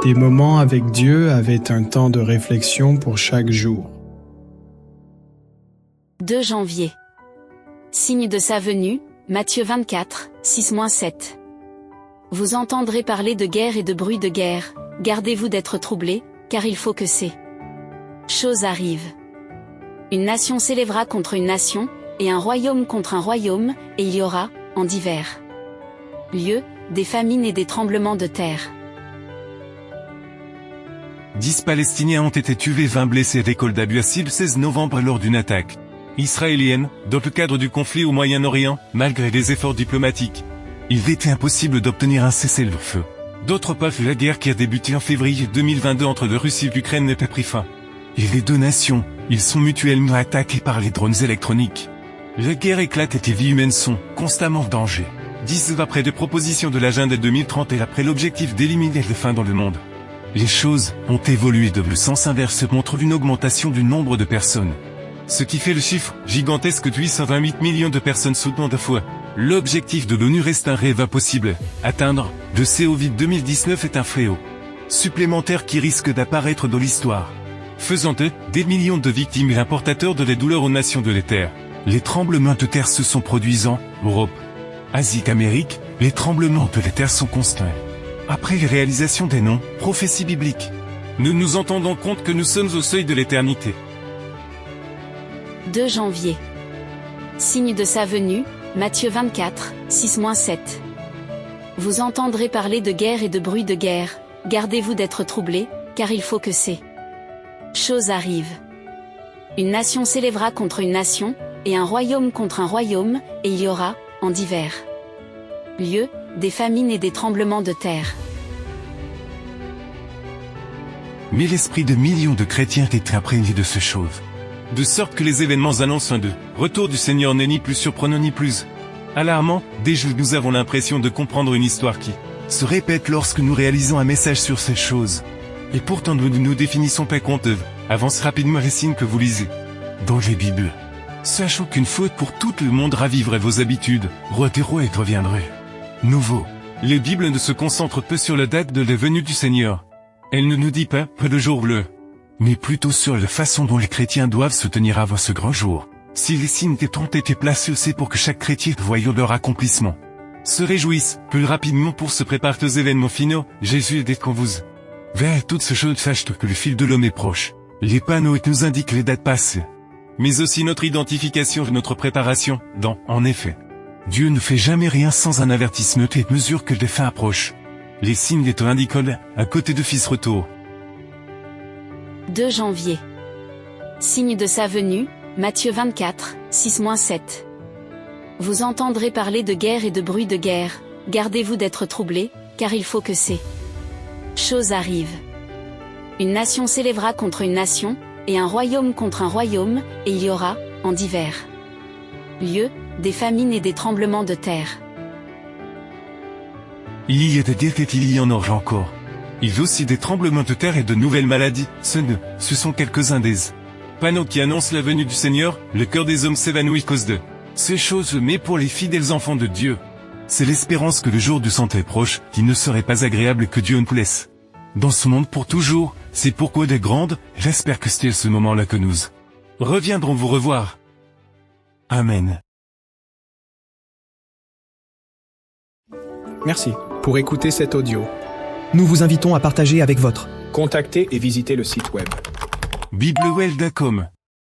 Des moments avec Dieu avaient un temps de réflexion pour chaque jour. 2 janvier. Signe de sa venue, Matthieu 24, 6-7. Vous entendrez parler de guerre et de bruit de guerre, gardez-vous d'être troublés, car il faut que ces choses arrivent. Une nation s'élèvera contre une nation, et un royaume contre un royaume, et il y aura, en divers lieux, des famines et des tremblements de terre. 10 Palestiniens ont été tués, 20 blessés à l'école d'Abu Hasib le 16 novembre lors d'une attaque israélienne, dans le cadre du conflit au Moyen-Orient, malgré les efforts diplomatiques. Il était impossible d'obtenir un cessez-le-feu. D'autre part, la guerre qui a débuté en février 2022 entre la Russie et l'Ukraine n'a pas pris fin. Et les deux nations, ils sont mutuellement attaqués par les drones électroniques. La guerre éclate et les vies humaines sont constamment en danger. 10 après des propositions de l'agenda 2030 et après l'objectif d'éliminer les faim dans le monde. Les choses ont évolué de le sens inverse montre une augmentation du nombre de personnes. Ce qui fait le chiffre gigantesque de 828 millions de personnes soutenant de foi. L'objectif de l'ONU reste un rêve impossible. Atteindre le Covid 2019 est un fléau supplémentaire qui risque d'apparaître dans l'histoire, faisant des millions de victimes et importateurs de la douleur aux nations de la Terre. Les tremblements de terre se sont produits en Europe, Asie, Amérique. Les tremblements de la Terre sont constants. Après les réalisations des noms, prophéties bibliques, nous nous entendons compte que nous sommes au seuil de l'éternité. 2 janvier. Signe de sa venue, Matthieu 24, 6-7. Vous entendrez parler de guerre et de bruit de guerre, gardez-vous d'être troublés, car il faut que ces choses arrivent. Une nation s'élèvera contre une nation, et un royaume contre un royaume, et il y aura, en divers lieux, des famines et des tremblements de terre. Mais l'esprit de millions de chrétiens est imprégné de ces choses. De sorte que les événements annoncent un retour du Seigneur n'est ni plus surprenant ni plus alarmant. Déjà nous avons l'impression de comprendre une histoire qui se répète lorsque nous réalisons un message sur ces choses. Et pourtant nous ne nous définissons pas compte. Avance rapidement les signes que vous lisez dans les Bibles. Sachant qu'une faute pour tout le monde raviverait vos habitudes, retournerait et reviendrait. Nouveau. Les Bibles ne se concentrent peu sur la date de la venue du Seigneur. Elle ne nous dit pas le jour bleu, mais plutôt sur la façon dont les chrétiens doivent se tenir avant ce grand jour. Si les signes des temps étaient placés, c'est pour que chaque chrétien, voyant leur accomplissement, se réjouisse plus rapidement pour se préparer aux événements finaux. Jésus est qu'on vous vers toutes ces choses sachent que le fil de l'homme est proche. Les panneaux nous indiquent les dates passées, mais aussi notre identification et notre préparation. En effet, Dieu ne fait jamais rien sans un avertissement et mesure que les fins approchent. Les signes des temps indiquent à côté de fils retour. 2 janvier. Signe de sa venue, Matthieu 24, 6-7. Vous entendrez parler de guerre et de bruit de guerre, gardez-vous d'être troublés, car il faut que ces choses arrivent. Une nation s'élèvera contre une nation, et un royaume contre un royaume, et il y aura, en divers lieux, des famines et des tremblements de terre. Il y a des guerres et il y en aura encore. Il y a aussi des tremblements de terre et de nouvelles maladies. Ce sont quelques-uns des panneaux qui annoncent la venue du Seigneur. Le cœur des hommes s'évanouit à cause de ces choses, mais pour les fidèles enfants de Dieu, c'est l'espérance que le jour du sang est proche, qui ne serait pas agréable que Dieu nous laisse dans ce monde pour toujours. C'est pourquoi des grandes, j'espère que c'est à ce moment-là que nous reviendrons vous revoir. Amen. Merci pour écouter cet audio. Nous vous invitons à partager avec votre. Contactez et visitez le site web. biblewell.com